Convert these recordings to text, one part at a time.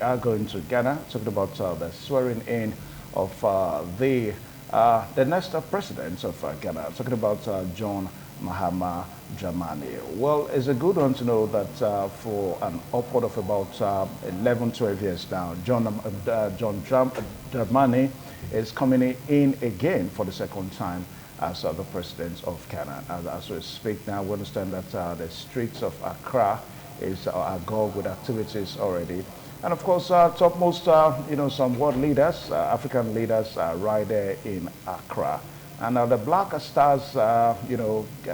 Are going to Ghana, talking about the swearing in of the next president of Ghana, talking about John Mahama Dramani. Well, it's a good one to know that for an upward of about 11, 12 years now, Dramani is coming in again for the second time as the president of Ghana. As we speak now, we understand that the streets of Accra is agog with activities already. And of course, topmost, some world leaders, African leaders are right there in Accra. And the Black Stars,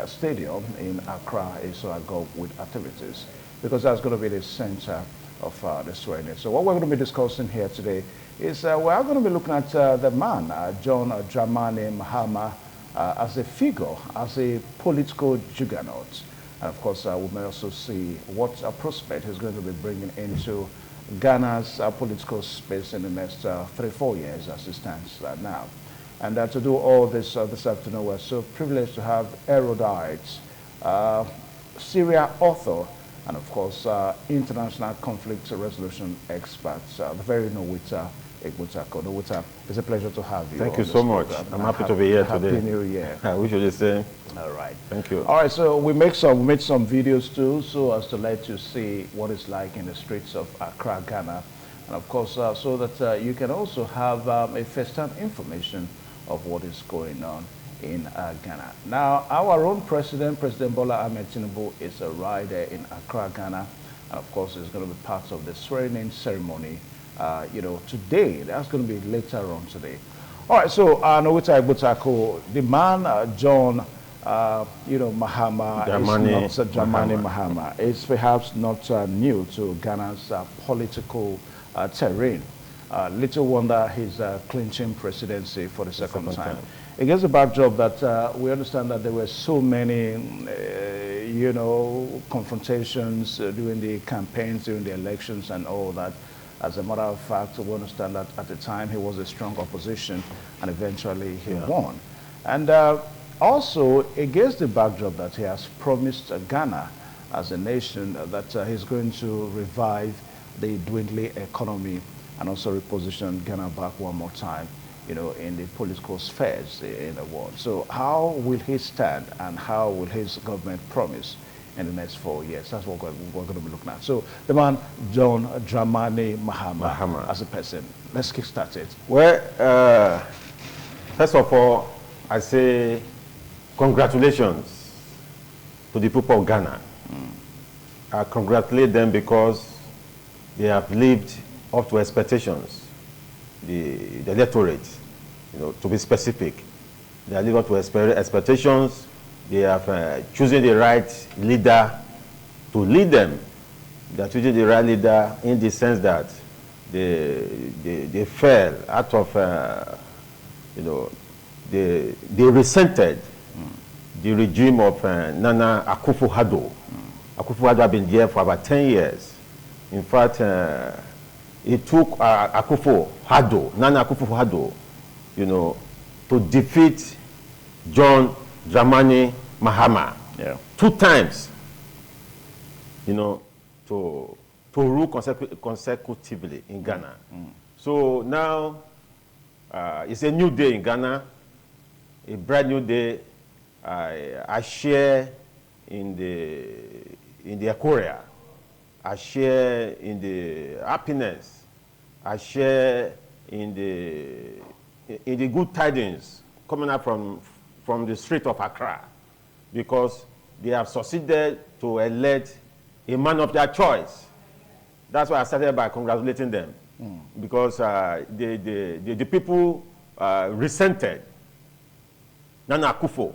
stadium in Accra is agog with activities because that's going to be the center of the swearing. So what we're going to be discussing here today is we're going to be looking at the man, John Dramani Mahama, as a figure, as a political juggernaut. And of course, we may also see what prospect he's going to be bringing into Ghana's political space in the next 3-4 years as it stands now. And to do all this this afternoon, we're so privileged to have erudites, Syria author, and of course, international conflict resolution experts, the very Nowita Egbutako. Nowita, it's a pleasure to have you. Thank you so much. I'm happy to be here today. Happy New Year. I wish you the same. All right. Thank you. All right, so we made some videos too, so as to let you see what it's like in the streets of Accra, Ghana. And of course, so that you can also have a first-hand information of what is going on in Ghana. Now, our own President Bola Ahmed Tinubu is right there in Accra, Ghana. And of course, it's going to be part of the swearing-in ceremony, today. That's going to be later on today. All right, so Nowita Egbutako, the man, John Mahama, Dramani Mahama, is perhaps not new to Ghana's political terrain. Little wonder he's clinching presidency for the second time. Against the backdrop that we understand that there were so many, confrontations during the campaigns, during the elections and all that. As a matter of fact, we understand that at the time he was a strong opposition and eventually he won. And also, against the backdrop that he has promised Ghana as a nation that he's going to revive the dwindling economy and also reposition Ghana back one more time, in the political spheres in the world. So how will he stand and how will his government promise in the next 4 years? That's what we're going to be looking at. So the man, John Dramani Mahama, as a person. Let's kick start it. Well, first of all, I say congratulations to the people of Ghana. I congratulate them because they have lived up to expectations. The electorate, to be specific, they have lived up to expectations. They have chosen the right leader to lead them. They are choosing the right leader in the sense that they fell out of, they resented the regime of Nana Akufo-Addo. Akufo-Addo had been there for about 10 years. In fact, it took Nana Akufo-Addo, to defeat John Dramani Mahama 2 times, to rule consecutively in Ghana. So now it's a new day in Ghana, a brand new day. I share in the euphoria. I share in the happiness. I share in the good tidings coming up from the street of Accra, because they have succeeded to elect a man of their choice. That's why I started by congratulating them, because the people resented Nana Akufo,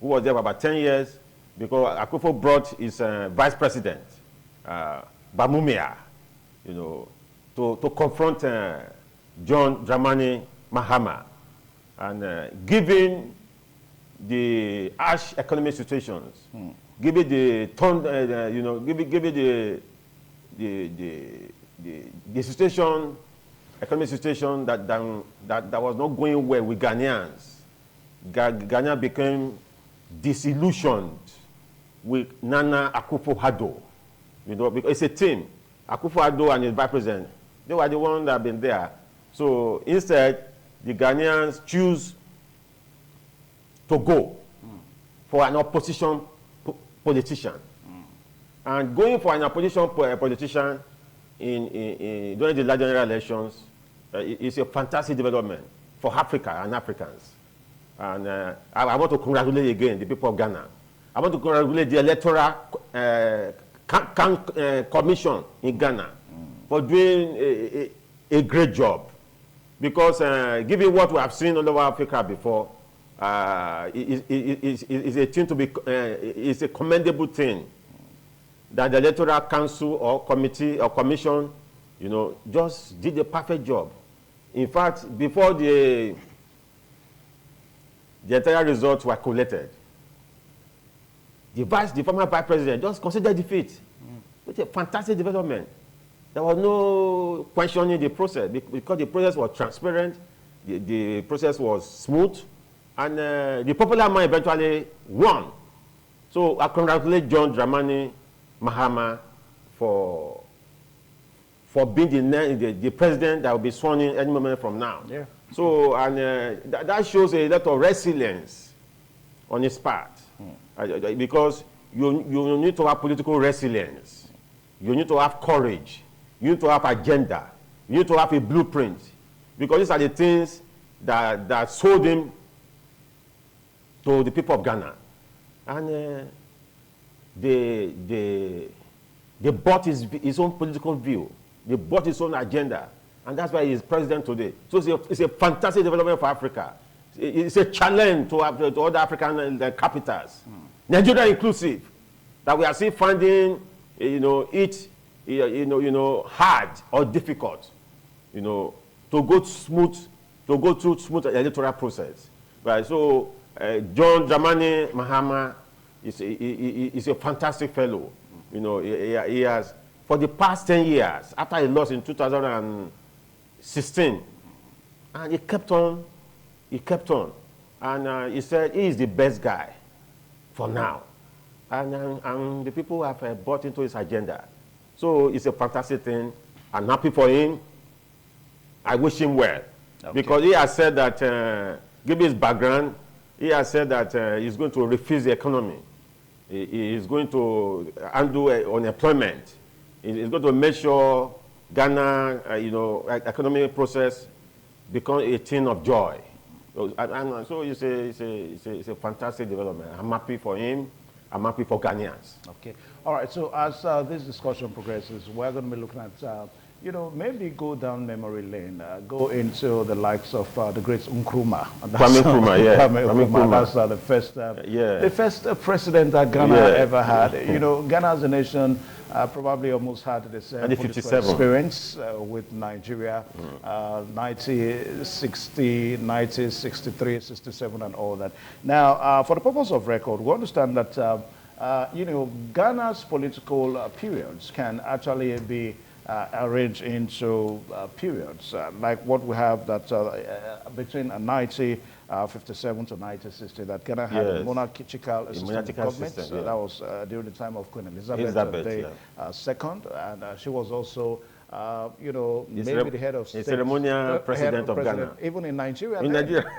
who was there for about 10 years, because Akufo brought his vice president, Bamumia, to confront John Dramani Mahama, and given the harsh economic situations, given the situation, economic situation that was not going well with Ghanaians, Ghana became disillusioned with Nana Akufo-Addo, because it's a team. Akufo-Addo and his vice president, They were the ones that have been there. So instead, the Ghanaians choose to go for an opposition politician. And going for an opposition politician during the general elections is a fantastic development for Africa and Africans. And I want to congratulate again the people of Ghana. I want to congratulate the Electoral Commission in Ghana for doing a great job. Because given what we have seen all over Africa before, it's a thing to be, it's a commendable thing that the Electoral Council or Committee or Commission, you know, just did a perfect job. In fact, before the entire results were collected, the former vice president just considered defeat. It's a fantastic development. There was no questioning the process because the process was transparent, the process was smooth, and the popular mind eventually won. So I congratulate John Dramani Mahama for being the president that will be sworn in any moment from now. Yeah. So, and that shows a lot of resilience on his part. Because you need to have political resilience. You need to have courage. You need to have agenda. You need to have a blueprint. Because these are the things that sold him to the people of Ghana. And they bought his own political view. They bought his own agenda. And that's why he's president today. So it's a fantastic development for Africa. It's a challenge to other African capitals, Nigeria inclusive, that we are still finding, it hard or difficult, to go through smooth electoral process. Right. So John Dramani Mahama is a fantastic fellow. He has, for the past 10 years, after he lost in 2016, and he kept on. And he said he is the best guy for now. And the people have bought into his agenda. So it's a fantastic thing. I'm happy for him. I wish him well. Okay. Because he has said that, given his background, he has said that he's going to refuse the economy. He is going to undo unemployment. He's going to make sure Ghana, economic process become a thing of joy. So it's a fantastic development. I'm happy for him. I'm happy for Ghanaians. Okay. All right. So as this discussion progresses, we're going to be looking at, maybe go down memory lane, go into the likes of the great Nkrumah. Kwame Nkrumah, yeah. Kwame Nkrumah. That's the first president that Ghana ever had. Ghana as a nation probably almost had the same political experience with Nigeria, 1960, 1963, 67, and all that. Now, for the purpose of record, we understand that, Ghana's political periods can actually be arranged into periods, like what we have that between 1957 to 1960, that Ghana had a monarchical system of government. That was during the time of Queen Elizabeth II, and she was also, maybe the head of state. Ceremonial president of Ghana. Even in Nigeria.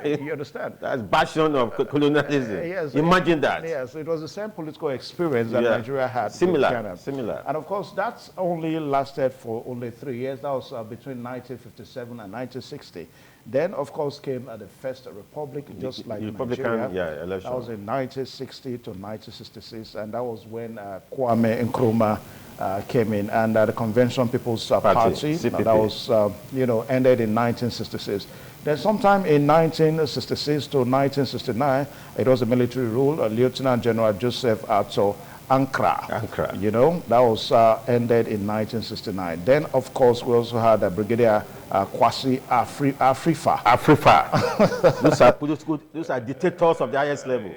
You understand? That's bastion of colonialism. Yes. Imagine that. Yes, it was the same political experience that Nigeria had. Similar. And of course, that's only lasted for only 3 years. That was between 1957 and 1960. Then, of course, came the First Republic, just like Nigeria. Election. That was in 1960 to 1966, and that was when Kwame Nkrumah came in, and the Convention People's Party, that was, ended in 1966. Then sometime in 1966 to 1969, it was a military rule, Lieutenant General Joseph Ato Ankara. That was ended in 1969. Then, of course, we also had Brigadier Kwasi Afrifa. Those are dictators of the highest level.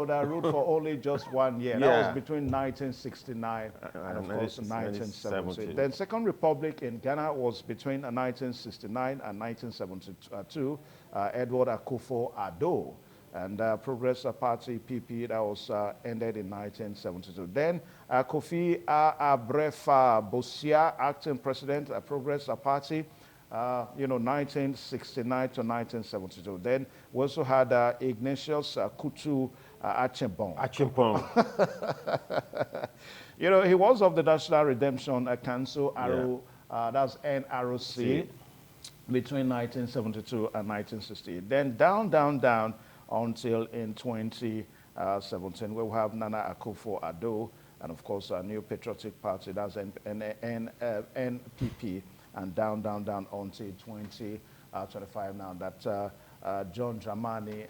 That ruled for only just 1 year. That was between 1969 and of course 1970. Then Second Republic in Ghana was between 1969 and 1972. Edward Akufo-Addo and Progress Party PP that was ended in 1972. Then Kofi Abrefa Bosia, acting president, Progress Party, 1969 to 1972. Then we also had Ignatius Kutu Achimpong. He was of the National Redemption Council, Arrow, that's NROC, between 1972 and 1968. Then down until in 2017, we will have Nana Akufo-Addo, and of course, a New Patriotic Party, that's NPP, and down until 2025 now that John Dramani,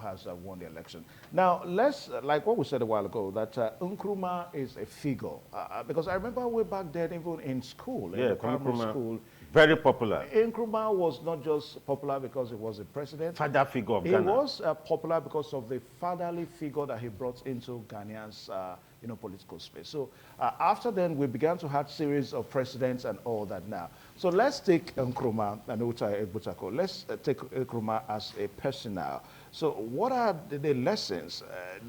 has won the election. Now, let's, like what we said a while ago, that Nkrumah is a figure. Because I remember way back then, even in school, in primary school, very popular. Nkrumah was not just popular because he was a president. Father figure of Ghana. He was popular because of the fatherly figure that he brought into Ghanaians, political space. So after then, we began to have series of presidents and all that now. So let's take Nkrumah and Uta Butako. Let's take Nkrumah as a person now. So what are the lessons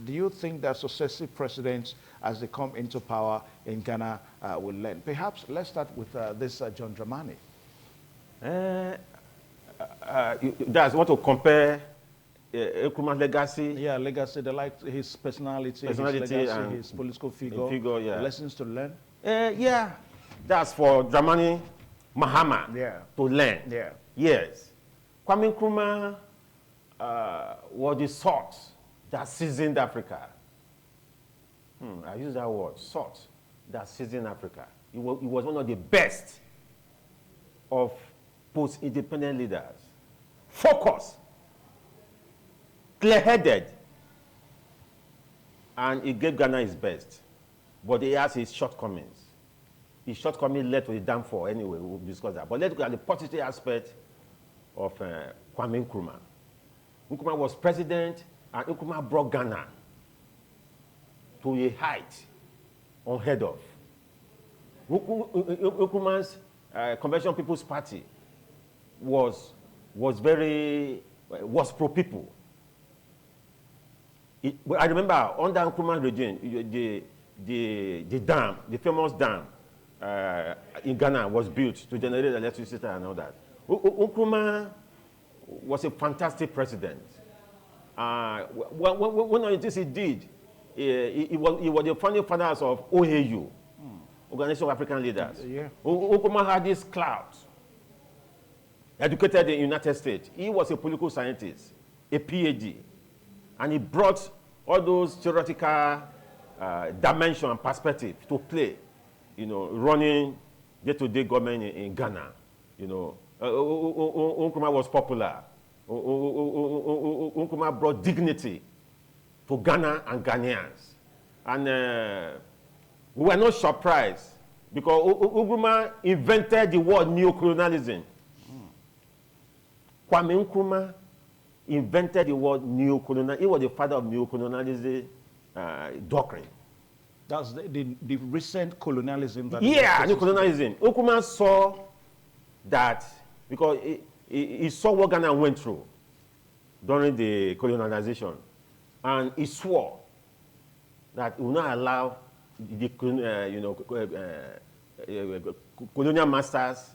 do you think that successive presidents, as they come into power in Ghana, will learn? Perhaps let's start with this John Dramani. That's what to compare Nkrumah's legacy. Yeah, legacy. They like his personality, his legacy, and his political figure, lessons to learn. That's for Dramani Mahama to learn. Yeah. Yes. Kwame Nkrumah was the salt that seasoned Africa. I use that word, salt that seasoned Africa. He was one of the best of post-independent leaders. Focused, clear-headed, and he gave Ghana his best. But he has his shortcomings. His shortcomings led to the downfall. Anyway, we'll discuss that. But let's look at the positive aspect of Kwame Nkrumah. Nkrumah was president, and Nkrumah brought Ghana to a height unheard of. Nkrumah's Convention People's Party was pro-people. I remember under Nkrumah's regime, the dam, the famous dam in Ghana was built to generate electricity and all that. Nkrumah was a fantastic president. One of the things he did, he was the founding fathers of OAU, Organization of African Leaders. Nkrumah had this clout. Educated in the United States. He was a political scientist, a PhD. And he brought all those theoretical dimension and perspective to play, running day-to-day government in Ghana. Nkrumah was popular. Nkrumah brought dignity to Ghana and Ghanaians. And we were not surprised because Nkrumah invented the word neocolonialism. Kwame Nkrumah invented the word neocolonial. He was the father of neocolonialism doctrine. That's the recent colonialism. Neocolonialism. Nkrumah saw that because he saw what Ghana went through during the colonization, and he swore that he will not allow the colonial masters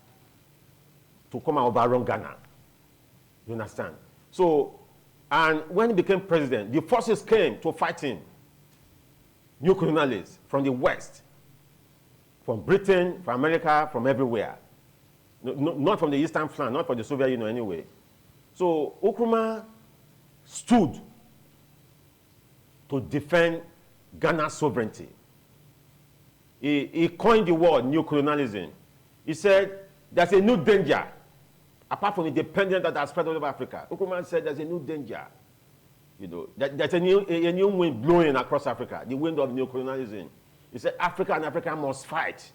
to come and overrun Ghana. You understand? So, and when he became president, the forces came to fight him. New colonialists from the West, from Britain, from America, from everywhere. Not from the Eastern flank, not from the Soviet Union anyway. So, Nkrumah stood to defend Ghana's sovereignty. He coined the word new colonialism. He said, there's a new danger. Apart from the dependence that has spread all over Africa, Nkrumah said there's a new danger. There's a new wind blowing across Africa, the wind of neocolonialism. He said Africa and Africa must fight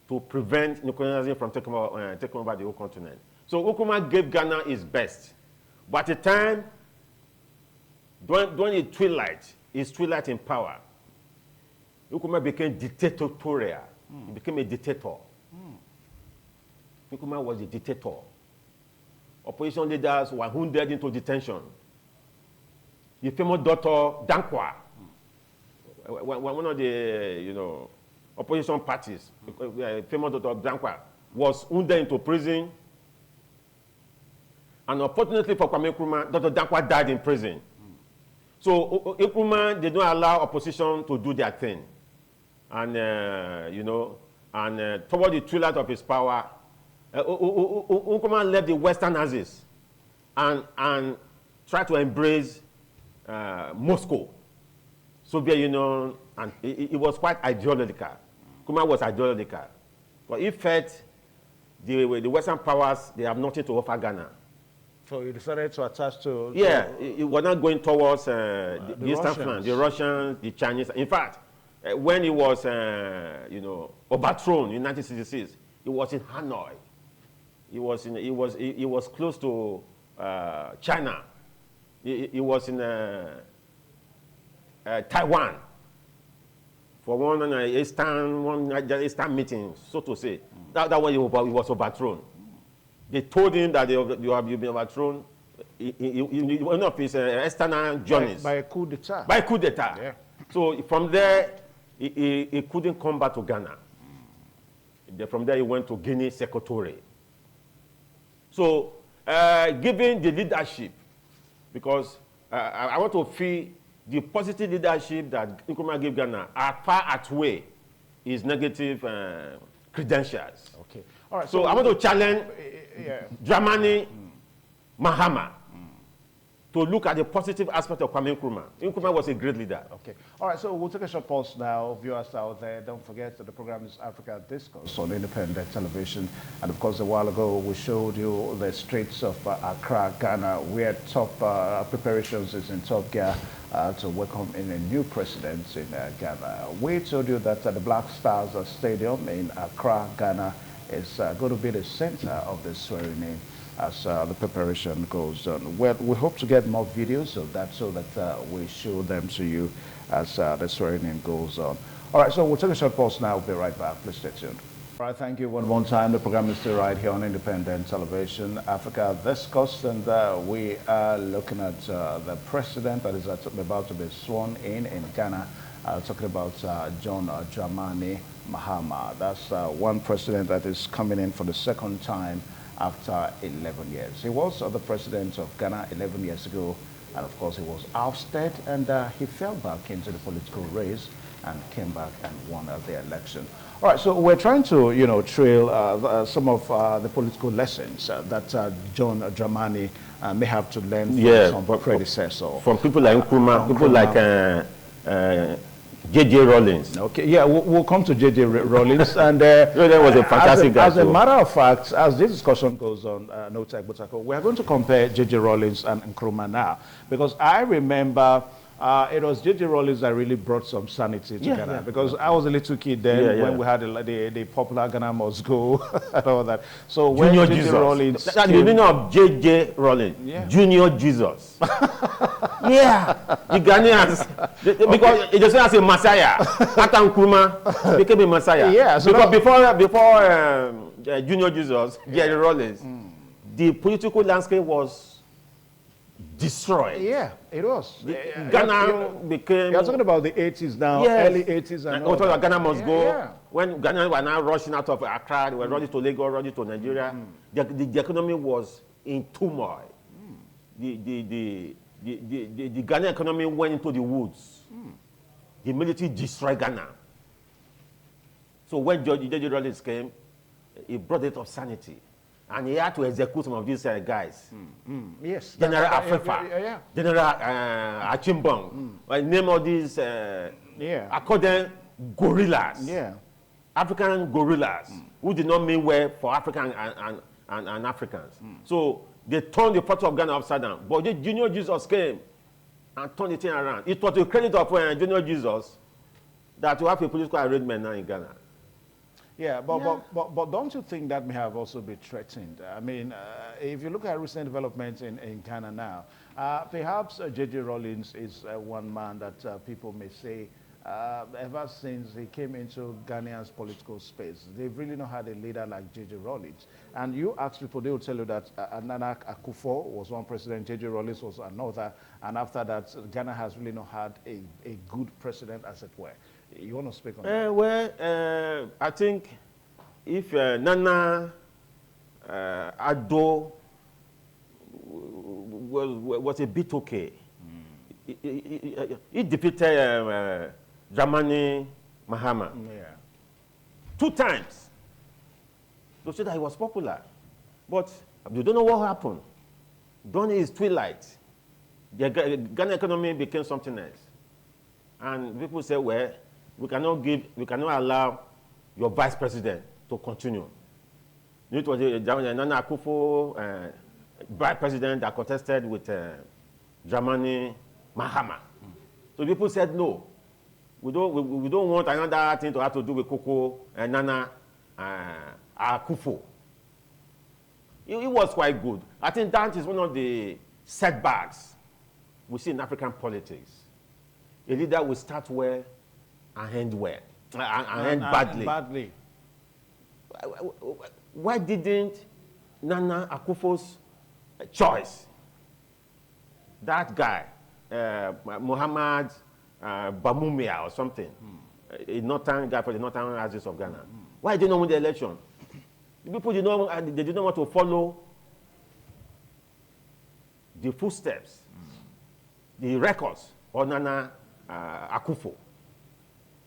to prevent neocolonialism from taking over the whole continent. So Nkrumah gave Ghana his best. But at the time, during his twilight in power, Nkrumah became dictatorial. He became a dictator. Nkrumah was a dictator. Opposition leaders were hounded into detention. the famous Dr. Dankwa, one of the opposition parties, famous Dr. Dankwa, was wounded into prison. And unfortunately for Kwame Nkrumah, Dr. Dankwa died in prison. So Nkrumah did not allow opposition to do their thing. And, toward the twilight of his power, Nkrumah left the Western Nazis and tried to embrace Moscow, Soviet Union, and it was quite ideological. Nkrumah was ideological. But he felt the Western powers, they have nothing to offer Ghana. So he decided to attach to... Yeah, he was not going towards the Eastern flank, the Russians, the Chinese. In fact, when he was, overthrown in 1966, he was in Hanoi. He was close to China. He was in Taiwan for one Eastern meeting, so to say. That way he was overthrown. They told him that you have been overthrown in one of his external journeys. By a coup d'etat. By a coup d'etat. Yeah. So from there, he couldn't come back to Ghana. From there, he went to Guinea Secretary. So, given the leadership, because I want to feel the positive leadership that Nkrumah gave Ghana far outweigh his negative credentials. Okay. All right. So I want to challenge Dramani Mahama to look at the positive aspect of Kwame Nkrumah. Nkrumah was a great leader. Okay. All right, so we'll take a short pause now. Viewers out there, don't forget that the program is Africa Discourse on independent television. And of course, a while ago, we showed you the streets of Accra, Ghana, where top preparations is in top gear to welcome in a new president in Ghana. We told you that the Black Stars Stadium in Accra, Ghana, is going to be the center of the swearing-in as the preparation goes on. Well, we hope to get more videos of that so that we show them to you as the swearing-in goes on. All right, so we'll take a short pause now. We'll be right back. Please stay tuned. All right, thank you one more time. The program is still right here on independent television, Africa Discourse, and we are looking at the president that is about to be sworn in Ghana, talking about John Dramani Mahama. That's one president that is coming in for the second time after 11 years. He was the president of Ghana 11 years ago, and of course he was ousted, and he fell back into the political race and came back and won the election. All right, so we're trying to, trail some of the political lessons that John Dramani may have to learn from some predecessor. From people like Nkrumah, people like J.J. Rawlings. Okay, yeah, we'll come to J.J. Rawlings. And that was a fantastic guy. As a matter of fact, as this discussion goes on, we are going to compare J.J. Rawlings and Nkrumah now. Because I remember it was J.J. Rawlings that really brought some sanity to Ghana. Yeah. Because I was a little kid then when we had the popular Ghana Must Go and all that. So when J.J. Rawlings the meaning of J.J. Rawlings, Junior Jesus. Yeah, the Ghanaians, because it just as a Messiah. After Nkrumah became a Messiah. Yeah, so because before Junior Jesus, J.J. Rawlings, the political landscape was destroyed. Yeah, it was. Ghana became... You're talking about the 80s now, early 80s and all that. Ghana Must Go. Yeah. When Ghana were now rushing out of Accra, they were running to Lagos, running to Nigeria. The economy was in turmoil. The Ghana economy went into the woods. The military destroyed Ghana. So when J.J. Rawlings came, he brought it of sanity. And he had to execute some of these guys. Yes. General Afefa, General Achimbong, name all these, according guerrillas. Yeah. African guerrillas who did not mean well for African and Africans. So they turned the port of Ghana upside down. But Junior Jesus came and turned the thing around. It was the credit of Junior Jesus that we have a political arrangement now in Ghana. Yeah, but don't you think that may have also been threatened? I mean, if you look at recent developments in Ghana now, perhaps J.J. Rawlings is one man that people may say ever since he came into Ghanaian's political space. They've really not had a leader like J.J. Rawlings. And you ask people, they will tell you that Nana Akufo was one president, J.J. Rawlings was another, and after that, Ghana has really not had a good president, as it were. You want to speak on that? Well, I think if Nana Addo was a bit okay. He defeated Dramani Mahama 2 times to say that he was popular. But you don't know what happened. During his twilight, the Ghana economy became something else. And people say, well, we cannot allow your vice president to continue. It was Nana Akufo, vice president, that contested with Dramani Mahama. So people said no. We don't want another thing to have to do with Koko and Nana Akufo. It was quite good. I think that is one of the setbacks we see in African politics. A leader will start well and end well, and end badly. Why didn't Nana Akufo's choice, that guy, Muhammad Bamumia or something, a northern guy for the northern axis of Ghana, why did he not win the election? The people did not want to follow the footsteps, the records of Nana Akufo.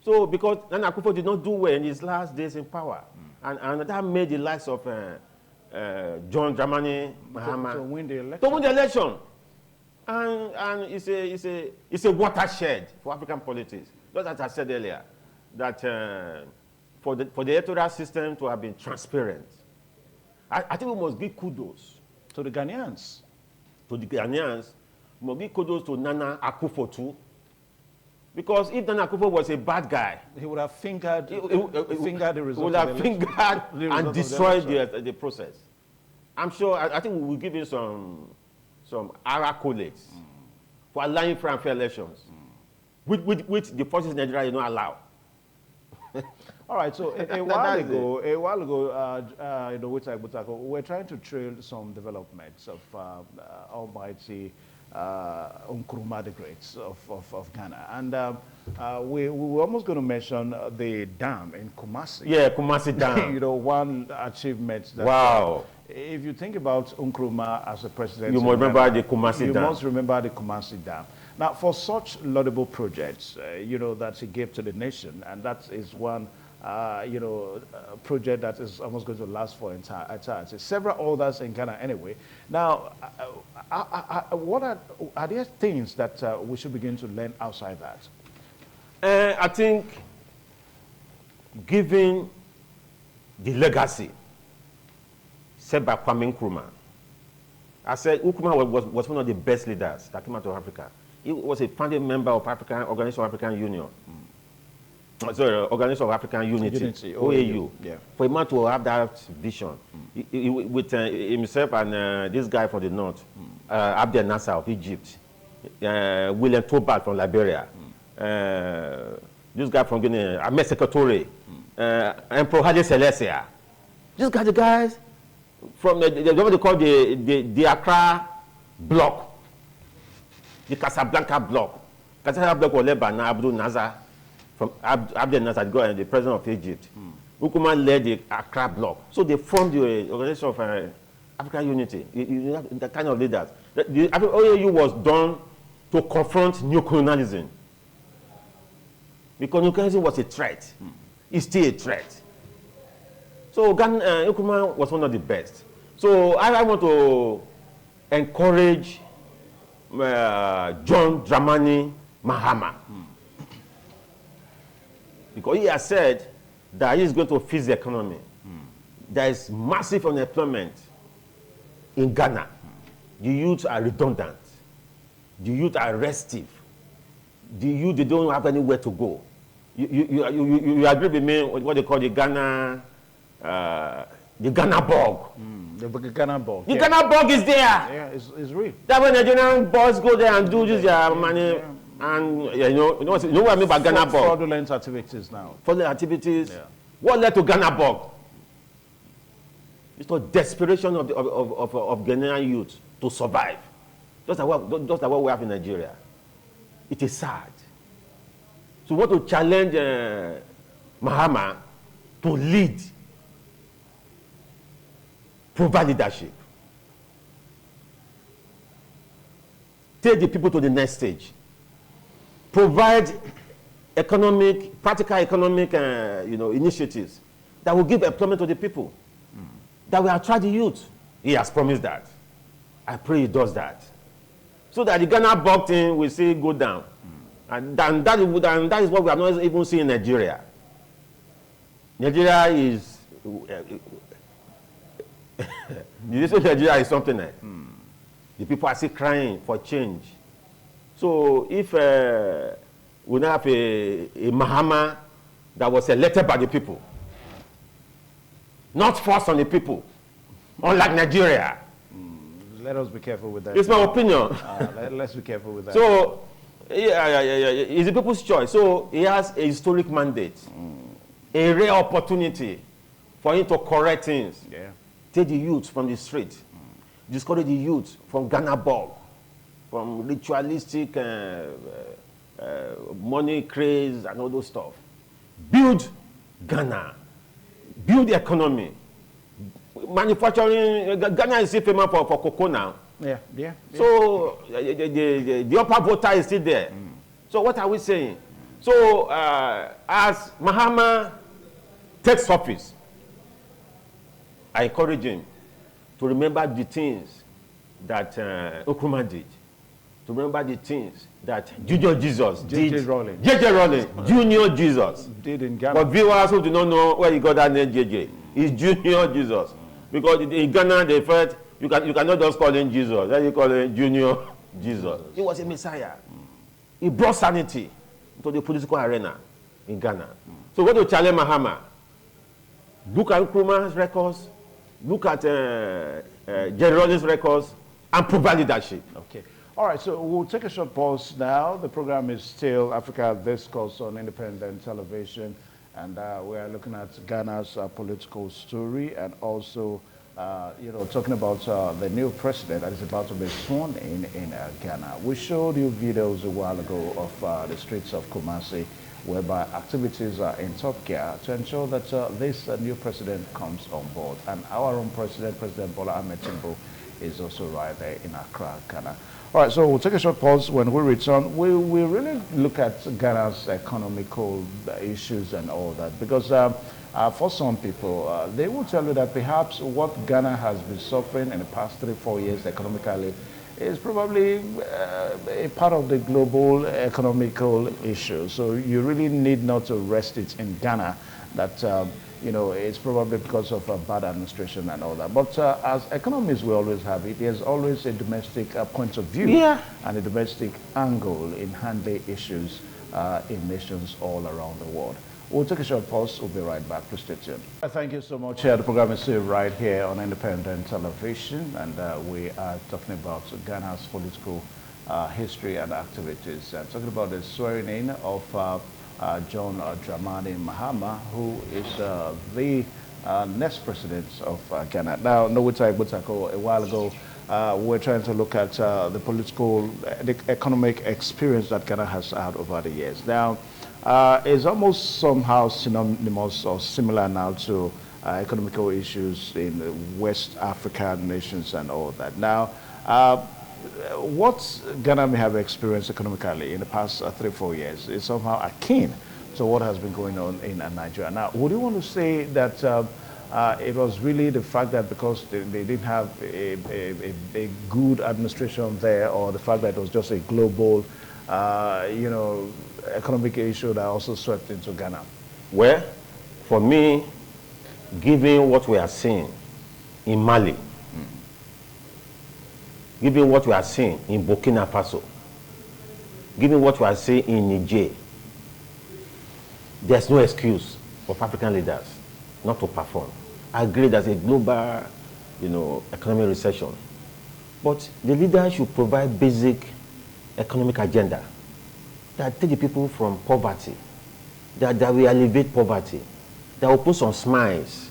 So because Nana Akufo did not do well in his last days in power, and that made the likes of John Dramani Mahama to win the election. To win the election. And it's a watershed for African politics. Just as I said earlier, that for the electoral system to have been transparent, I think we must give kudos to the Ghanaians. To the Ghanaians, we must give kudos to Nana Akufo too. Because if Nana Akufo was a bad guy, he would have fingered the results. He would have fingered and destroyed the process. I'm sure. I think we will give him some accolades for allowing free and fair elections, which the forces in Nigeria do not allow. All right. So a while ago, we're trying to trail some developments of Almighty Nkrumah the Great of Ghana, and we were almost going to mention the dam in Kumasi. Yeah, Kumasi Dam. One achievement. That, wow. If you think about Nkrumah as a president, you must remember the Kumasi Dam. You must remember the Kumasi Dam. Now, for such laudable projects, that he gave to the nation, and that is one, project that is almost going to last for eternity. Several others in Ghana anyway. Now, what are there things that we should begin to learn outside that? I think given the legacy set by Kwame Nkrumah, I said Nkrumah was one of the best leaders that came out of Africa. He was a founding member of Organization of African Union. Sorry, Organization of African Unity, OAU. Yeah. For a man to have that vision, with himself and this guy from the north, Abdel Nasser of Egypt, William Tobal from Liberia, this guy from Guinea, Ahmed Sekatore, Emperor Haile Selassie. These guys, the guys from what they call the Accra bloc, the Casablanca bloc. Casablanca bloc was led by Abdul Nasser, from Abdel Nasser, the president of Egypt. Nkrumah led the Accra bloc. So they formed the Organization of African Unity. You have the kind of leaders. The OAU was done to confront neocolonialism. Because neocolonialism was a threat. It's still a threat. So Nkrumah was one of the best. So I want to encourage John Dramani Mahama. Because he has said that he is going to fix the economy. There is massive unemployment in Ghana. The youth are redundant. The youth are restive. The youth, they don't have anywhere to go. You agree with me with what they call the Ghana bug. The Ghana bug. The Ghana bug is there. Yeah, it's real. That when Nigerian boys go there and do this their money, And you know what I mean by Ghana bug? Fraudulent activities now. Fraudulent activities. Yeah. What led to Ghana bug? It's the desperation of Ghanaian youth to survive. Just like what we have in Nigeria. It is sad. So we want to challenge Mahama to lead, provide leadership, take the people to the next stage, provide practical economic initiatives that will give employment to the people, that will attract the youth. He has promised that. I pray he does that. So that the Ghana bug thing will see go down. And that is what we have not even seen in Nigeria. Nigeria is Nigeria is something else. The people are still crying for change. So if we now have a Mahama that was elected by the people, not forced on the people, unlike Nigeria. Let us be careful with that. It's my opinion. Let's be careful with that. So, yeah, it's the people's choice. So he has a historic mandate, a rare opportunity for him to correct things. Yeah. Take the youth from the street, discourage the youth from Ghana bug, from ritualistic money craze and all those stuff. Build Ghana, build the economy. Manufacturing, Ghana is still famous for cocoa now. Yeah. So the upper voter is still there. So what are we saying? So as Mahama takes office, I encourage him to remember the things that Nkrumah did, to remember the things that Junior Jesus did. J.J. Rowling, Junior Jesus did in Ghana. For viewers who do not know where he got that name, JJ, is Junior Jesus. Because in Ghana they felt you cannot just call him Jesus, then you call him Junior Jesus. He was a Messiah. He brought sanity to the political arena in Ghana. So go to challenge Mahama. Look at Nkrumah's records, look at J.J. records, and provide leadership. Okay. All right, so we'll take a short pause now. The program is still Africa Discourse on independent television, and we are looking at Ghana's political story, and also, talking about the new president that is about to be sworn in Ghana. We showed you videos a while ago of the streets of Kumasi, whereby activities are in top gear to ensure that this new president comes on board. And our own president, President Bola Ahmed Tinubu, is also right there in Accra, Ghana. All right, so we'll take a short pause. When we return, we really look at Ghana's economical issues and all that, because for some people, they will tell you that perhaps what Ghana has been suffering in the past 3-4 years economically is probably a part of the global economical issue. So you really need not to rest it in Ghana that it's probably because of bad administration and all that. But as economists, we always have it. There's always a domestic point of view and a domestic angle in handling issues in nations all around the world. We'll take a short pause. We'll be right back. Please stay tuned. Thank you so much. The program is still right here on independent television, and we are talking about Ghana's political history and activities. Talking about the swearing in of John Dramani Mahama, who is the next president of Ghana. Now, Nowita Ibutako, a while ago, we're trying to look at the political, the economic experience that Ghana has had over the years. Now, it's almost somehow synonymous or similar now to economical issues in the West African nations and all that. Now, what Ghana may have experienced economically in the past 3-4 years is somehow akin to what has been going on in Nigeria. Now, would you want to say that it was really the fact that because they didn't have a good administration there, or the fact that it was just a global, economic issue that also swept into Ghana? Well, for me, given what we are seeing in Mali, given what we are seeing in Burkina Faso, given what we are seeing in Niger, there's no excuse for African leaders not to perform. I agree there's a global, economic recession, but the leaders should provide basic economic agenda that take the people from poverty, that will alleviate poverty, that will put some smiles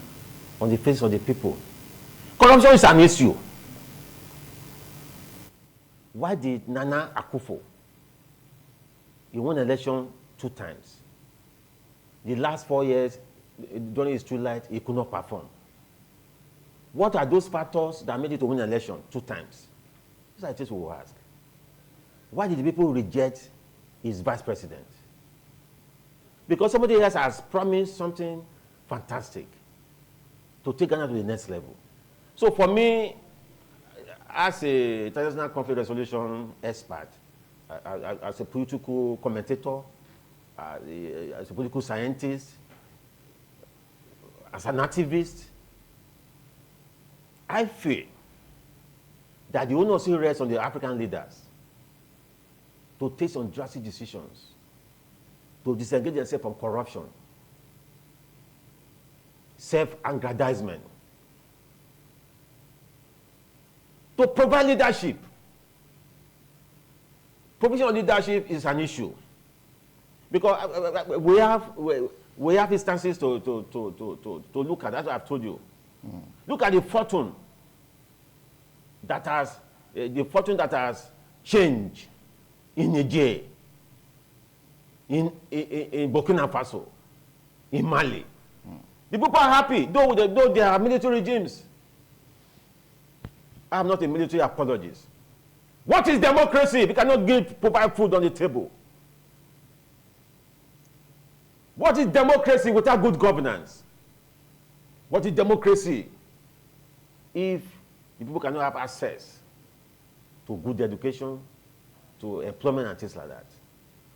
on the face of the people. Corruption is an issue. Why did Nana Akufo, he won election 2 times? The last 4 years, during his 2 light, he could not perform. What are those factors that made it to win an election 2 times? These are things we will ask. Why did the people reject his vice president? Because somebody else has promised something fantastic to take Ghana to the next level. So for me, as a international conflict resolution expert, as a political commentator, as a political scientist, as an activist, I feel that the onus rests on the African leaders to take some drastic decisions, to disengage themselves from corruption, self-aggrandizement, to provide leadership. Provision of leadership is an issue because we have instances to look at. That's what I've told you. Look at the fortune that has changed in Niger, in Burkina Faso, in Mali. The people are happy, though they are military regimes. I am not a military apologist. What is democracy? We cannot provide food on the table. What is democracy without good governance? What is democracy if the people cannot have access to good education, to employment and things like that?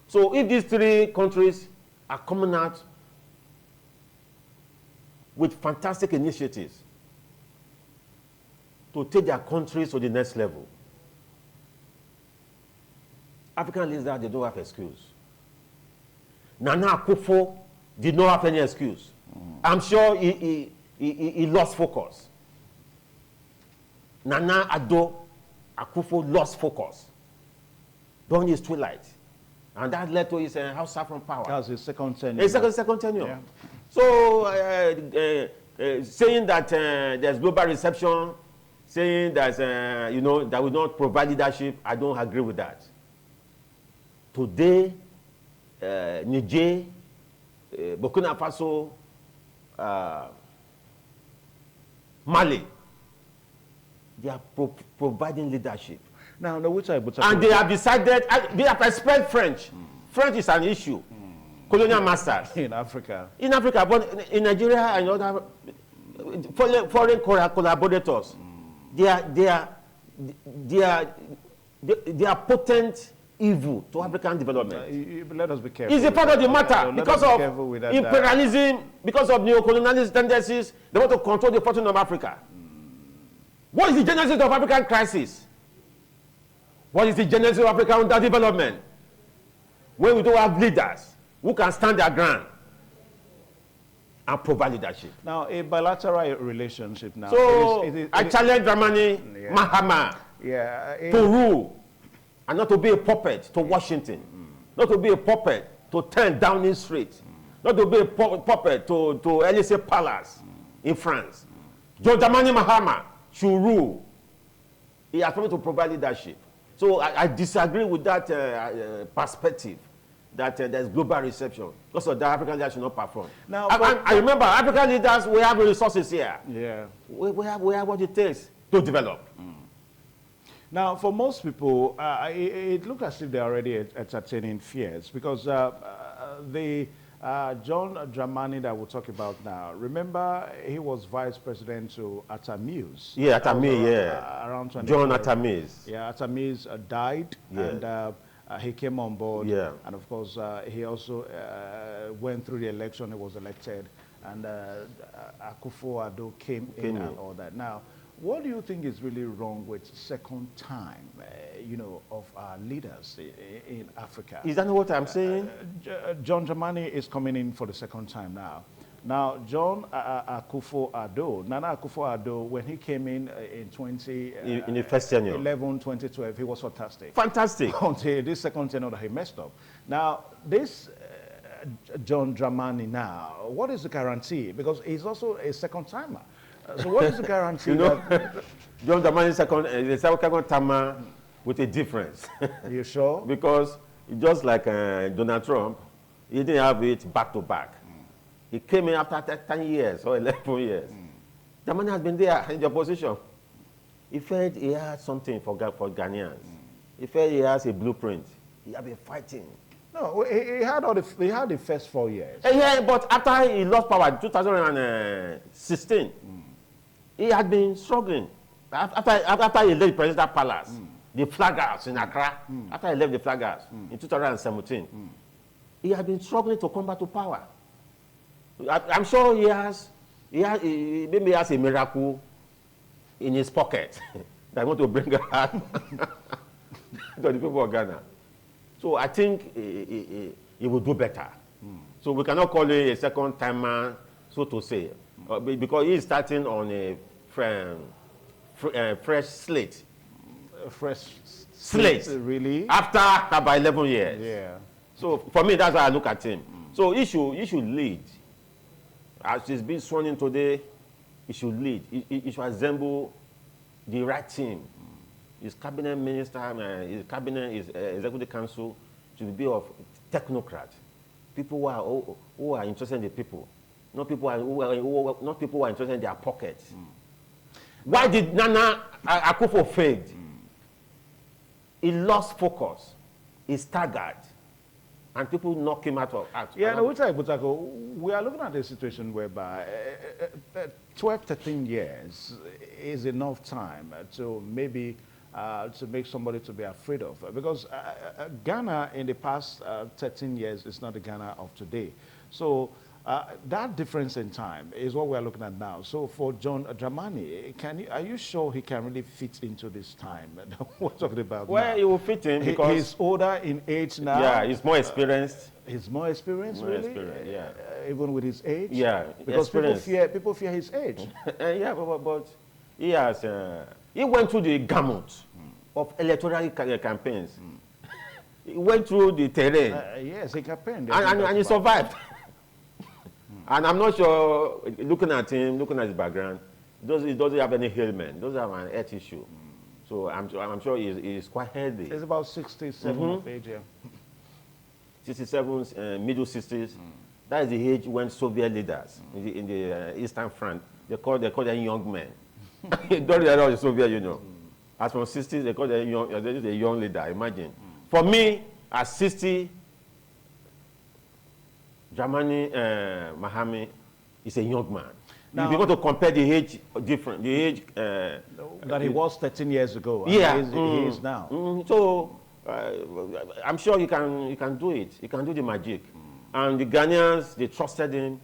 So if these 3 countries are coming out with fantastic initiatives to take their countries to the next level, African leaders, they don't have excuse. Nana Akufo did not have any excuse. I'm sure he lost focus. Nana Akufo lost focus during his twilight. And that led to his House from power. That was his second tenure. His second tenure. Yeah. So saying that there's global reception, saying that that will not provide leadership, I don't agree with that. Today, Niger, Burkina Faso, Mali, they are providing leadership. Now, which I and they have decided, they have expelled French. French is an issue. Colonial masters. In Africa. In Africa, but in Nigeria and other foreign collaborators, they are potent evil to African development. Let us be careful. It's a part of the matter because of imperialism, because of neo-colonialist tendencies. They want to control the fortune of Africa. What is the genesis of African crisis? What is the genesis of African underdevelopment? When we don't have leaders who can stand their ground and provide leadership. Now, a bilateral relationship now. So, I challenge Dramani Mahama to rule and not to be a puppet to Washington, not to be a puppet to 10 Downing Street, not to be a puppet to Elysee Palace in France. Dramani Mahama should rule. He has come to provide leadership. So I disagree with that perspective that there's global reception because of that African leaders should not perform. Now, I remember African leaders, we have the resources here. Yeah. We have what it takes to develop. Now, for most people, it looks as if they're already entertaining fears because John Dramani that we'll talk about now, remember he was vice president to Atamis. Yeah, Atamis, yeah. Around John Atamis. Yeah, Atamis died, and he came on board. Yeah. And of course, he also went through the election, he was elected, and Akufo-Addo came in and all that. Now, what do you think is really wrong with second time, of our leaders in Africa? Is that what I'm saying? John Dramani is coming in for the second time now. Now, John Akufo-Addo, Nana Akufo-Addo, when he came in 2011, in the first tenure. 2012, he was fantastic. Fantastic. Until this second tenure that he messed up. Now, this John Dramani now, what is the guarantee? Because he's also a second-timer. So what is the guarantee? That John Dramani is the second timer with a difference. Are you sure? Because just like Donald Trump, he didn't have it back-to-back. He came in after 10 years or 11 years. Dramani has been there in the opposition. He felt he had something for Ghanaians. He felt he has a blueprint. He had been fighting. No, he had the first 4 years. Yeah, but after he lost power in 2016, he had been struggling. After he left the presidential palace, the flag house in Accra, after he left the flag house in 2017, he had been struggling to come back to power. I'm sure he maybe has a miracle in his pocket that want to bring out to the people of Ghana. So I think he will do better. So we cannot call it a second timer, so to say, because he is starting on a fresh slate. A fresh slate, really? After about 11 years. Yeah. So for me, that's how I look at him. So he should lead. As he's been sworn in today, he should lead. He should assemble the right team. His cabinet minister, his cabinet, his executive council should be of technocrats, people who are interested in the people, not people who are interested in their pockets. Why did Nana Akufo fail? He lost focus. He staggered. And people knock him out. Yeah, no, we are looking at a situation whereby 12, 13 years is enough time to maybe to make somebody to be afraid of. Because Ghana in the past 13 years is not the Ghana of today. So that difference in time is what we are looking at now. So for John Dramani, are you sure he can really fit into this time that we're talking about? Well, now? he will fit in because he's older in age now. Yeah, he's more experienced. He's more experienced, really? Yeah. Even with his age? Yeah, because people fear his age. Yeah, but he has he went through the gamut of electoral campaigns. He went through the terrain. Yes, he campaigned. And he survived. And I'm not sure, looking at him, looking at his background, he doesn't have any ailment. He doesn't have an health issue. So I'm sure he's quite healthy. He's about 67 of age, yeah. 67, middle 60s. That is the age when Soviet leaders in the Eastern Front, they call them young men. During the Soviet Union. As from 60s, they call them a young leader, imagine. For me, at 60, Dramani Mahama is a young man. Now, if you want to compare the age different, the age that he was 13 years ago. Yeah, he is now. So I'm sure he can do it. He can do the magic. And the Ghanaians, they trusted him.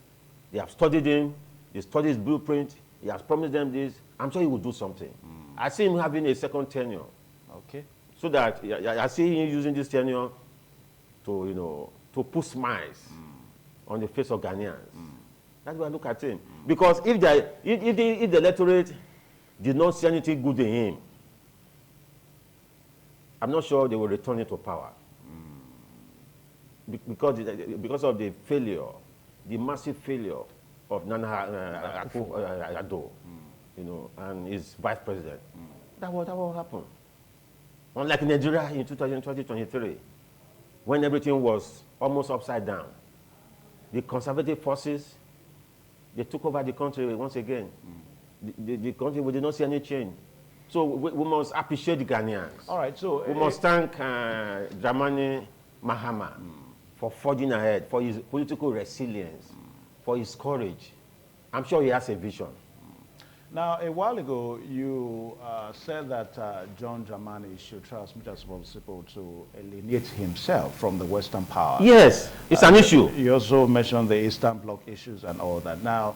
They have studied him. They studied his blueprint. He has promised them this. I'm sure he will do something. I see him having a second tenure. Okay. So that I see him using this tenure to put smiles on the face of Ghanaians. That's why I look at him. Because if the electorate did not see anything good in him, I'm not sure they will return him to power. Because of the failure, the massive failure of Nana Akufo-Addo, and his vice president. That will happen. Unlike Nigeria in 2023, when everything was almost upside down, the conservative forces, they took over the country once again. The country, we did not see any change. So we must appreciate the Ghanaians. All right, so we must thank Dramani Mahama for forging ahead, for his political resilience, for his courage. I'm sure he has a vision. Now, a while ago, you said that John Dramani should try as much as possible to alienate himself from the Western power. Yes, it's an issue. You also mentioned the Eastern Bloc issues and all that. Now,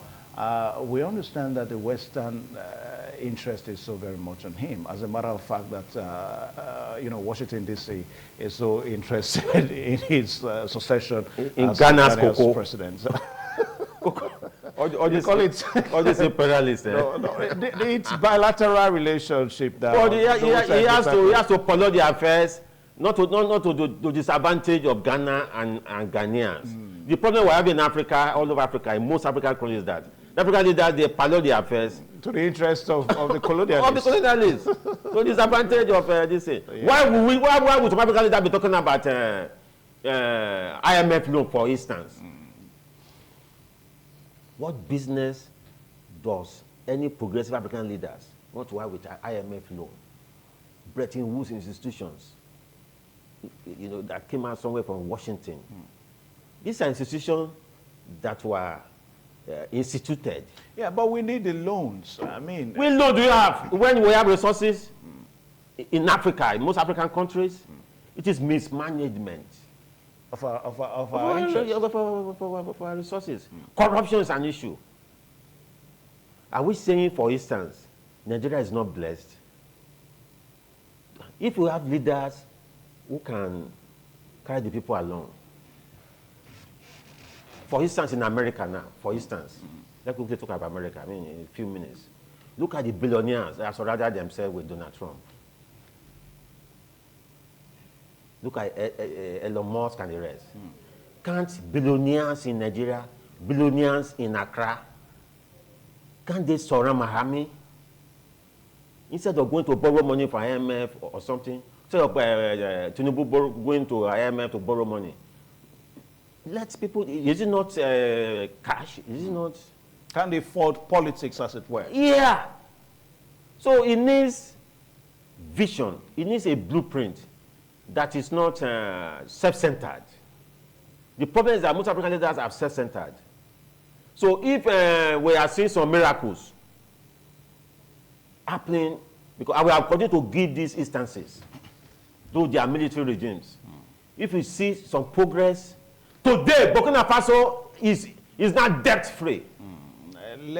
we understand that the Western interest is so very much on him. As a matter of fact, that Washington D.C. is so interested in his succession in as Ghana's president. You call it all this imperialist. it's bilateral relationship now. But he has to follow the affairs, not to the disadvantage of Ghana and Ghanaians. The problem we have in Africa, all over Africa, in most African countries, is that the African leaders, they follow the affairs to the interest of the colonialists. Of the colonialists. So disadvantage of this thing. Yeah. Why would some African leaders be talking about IMF loan, for instance? What business does any progressive African leaders want to have with IMF loan? Bretton Woods institutions, that came out somewhere from Washington. These are institutions that were instituted. Yeah, but we need the loans. I mean, we loan do you have when we have resources in Africa, in most African countries? It is mismanagement of our resources. Corruption is an issue. Are we saying, for instance, Nigeria is not blessed? If we have leaders who can carry the people along, for instance, in America now, for instance, let's quickly talk about America, in a few minutes. Look at the billionaires that have surrounded themselves with Donald Trump. Look at Elon Musk and the rest. Can't billionaires in Nigeria, billionaires in Accra, can't they surround Mahama? Instead of going to borrow money from IMF or something, instead of Tinubu going to IMF to borrow money, let people, is it not cash? Is it not? Can they afford politics, as it were? Yeah. So it needs vision. It needs a blueprint that is not self-centered. The problem is that most African leaders are self-centered. So if we are seeing some miracles happening, because we are continuing to give these instances to their military regimes. If we see some progress, today Burkina Faso is not debt-free.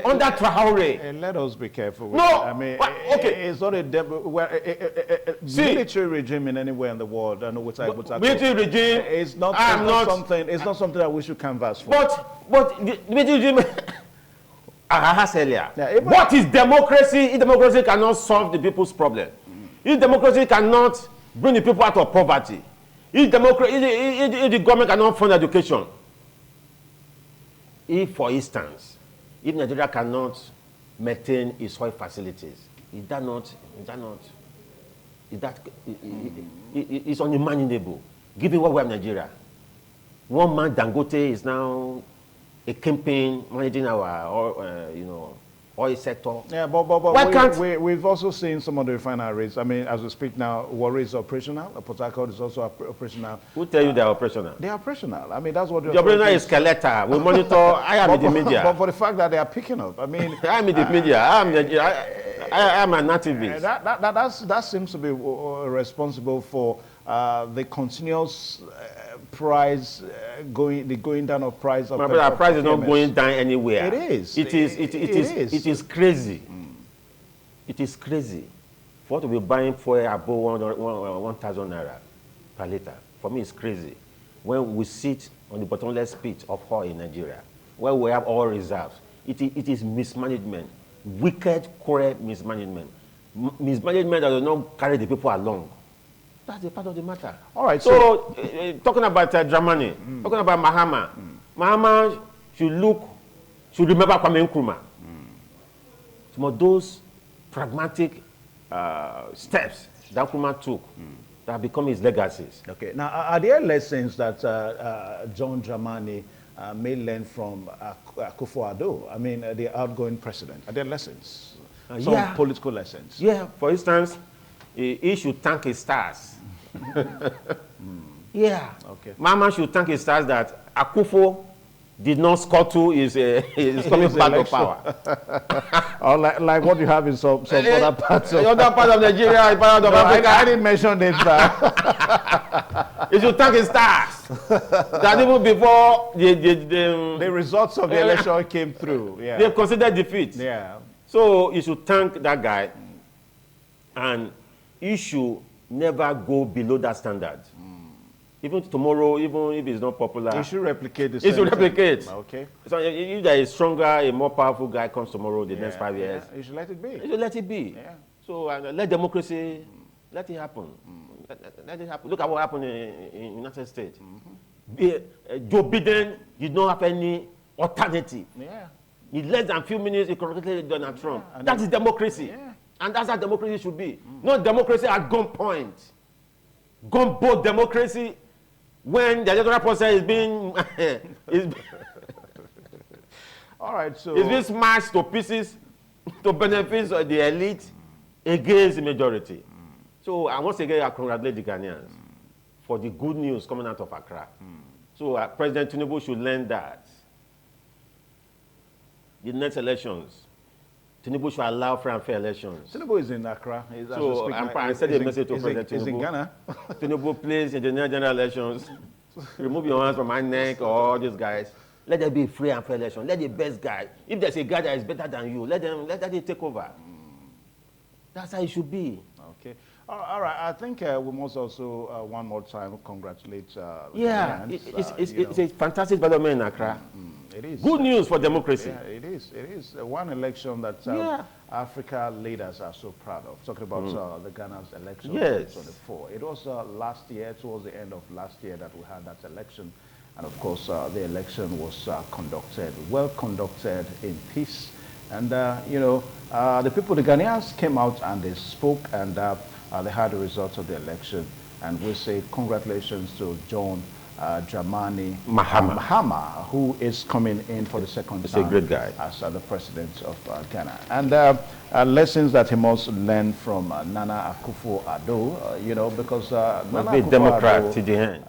Under Traoré. Let us be careful. No, I mean, okay. It's not a military regime in anywhere in the world. I know what I military regime. It's not something. It's not something that we should canvass for. But the military regime. I asked earlier. Yeah, what is democracy? If democracy cannot solve the people's problem, if democracy cannot bring the people out of poverty, if the government cannot fund education, if, for instance, if Nigeria cannot maintain its oil facilities, it's unimaginable, given what we have in Nigeria. One man, Dangote, is now a campaign managing our oil sector. Yeah, but we've also seen some of the refineries. I mean, as we speak now, Warri is operational. Port Harcourt is also operational. Who tell you they're operational? They are operational. I mean, that's what the operational is skeletal. We monitor. I am in the media. But for the fact that they are picking up, I mean, I'm in the media. I am an activist. That seems to be responsible for the continuous price going down of price of. But our price is not going down anywhere. It is. It is crazy. It is crazy. For what to be buying for above 1,000 naira per liter, for me, it's crazy. When we sit on the bottomless pit of oil in Nigeria, where we have oil reserves, it is mismanagement, wicked, cruel mismanagement, mismanagement that does not carry the people along. That's a part of the matter. All right. So talking about Dramani, talking about Mahama, Mahama should remember Kwame Nkrumah. Some of those pragmatic steps that Nkrumah took that have become his legacies. Okay. Now, are there lessons that John Dramani may learn from Akufo-Addo? I mean, the outgoing president. Are there lessons? Some political lessons? Yeah. For instance, he should thank his stars. Yeah. Okay. Mama should thank his stars that Akufo did not scuttle his coming back to power. Or like what you have in some other parts of Nigeria, part of Africa. I didn't mention this. He should thank his stars that even before the results of the election came through. Yeah. They considered defeat. Yeah. So you should thank that guy, and he should never go below that standard. even tomorrow, even if it's not popular. It should replicate the It same should replicate. thing. Okay. So if there is stronger, a more powerful guy comes tomorrow, the next 5 years. You should let it be. You should let it be. Yeah. So let democracy, let it happen. Let it happen. Look at what happened in United States. Joe Biden did not have any alternative. Yeah. In less than a few minutes, he congratulated Donald Trump. Yeah, that is democracy. Yeah. And that's how democracy should be. Not democracy at gunpoint. Gunboat democracy when the electoral process is being All right, so it's being smashed to pieces to benefit of the elite against the majority. So once again, I congratulate the Ghanaians for the good news coming out of Accra. So President Tinubu should learn that. The next elections, Tinubu should allow free and fair elections. Tinubu is in Accra. So I sent a message to President Tinubu. He's in Ghana. Tinubu, please, in the next general elections, remove your hands from my neck or all these guys. Let there be a free and fair election. Let the best guy, if there's a guy that is better than you, let that take over. That's how it should be. Okay. All right. I think we must also one more time congratulate. Yeah, Ghanaians, it's a fantastic development in Accra. It is. Good news for democracy. Yeah, it is. It is one election that Africa leaders are so proud of. Talking about the Ghana's election Yes. 2024. It was last year, towards the end of last year, that we had that election. And of course, the election was well conducted in peace. And, the people, the Ghanaians came out and they spoke and they had the results of the election. And we say congratulations to John Dramani Mahama, who is coming in for the second time. He's a great guy. As the president of Ghana. And lessons that he must learn from Nana Akufo-Addo, because Nana Be Akufo-Addo, Democrat to the end.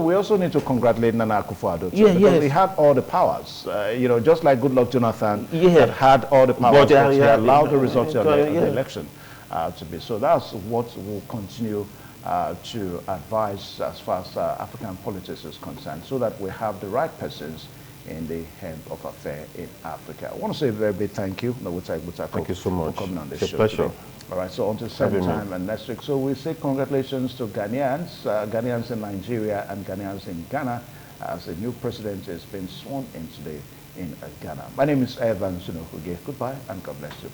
we also need to congratulate Nana Akufo-Addo because he had all the powers. Just like Goodluck Jonathan that had all the powers, but he allowed the results of the election to be. So that's what we'll continue to advise as far as African politics is concerned, so that we have the right persons in the hand of affair in Africa. I want to say a very big thank you. Thank you so much. For coming on this it's show a pleasure. today. All right, so until the same time and next week. So we say congratulations to Ghanaians, Ghanaians in Nigeria and Ghanaians in Ghana, as the new president has been sworn in today in Ghana. My name is Evan Sunohuge. Goodbye and God bless you.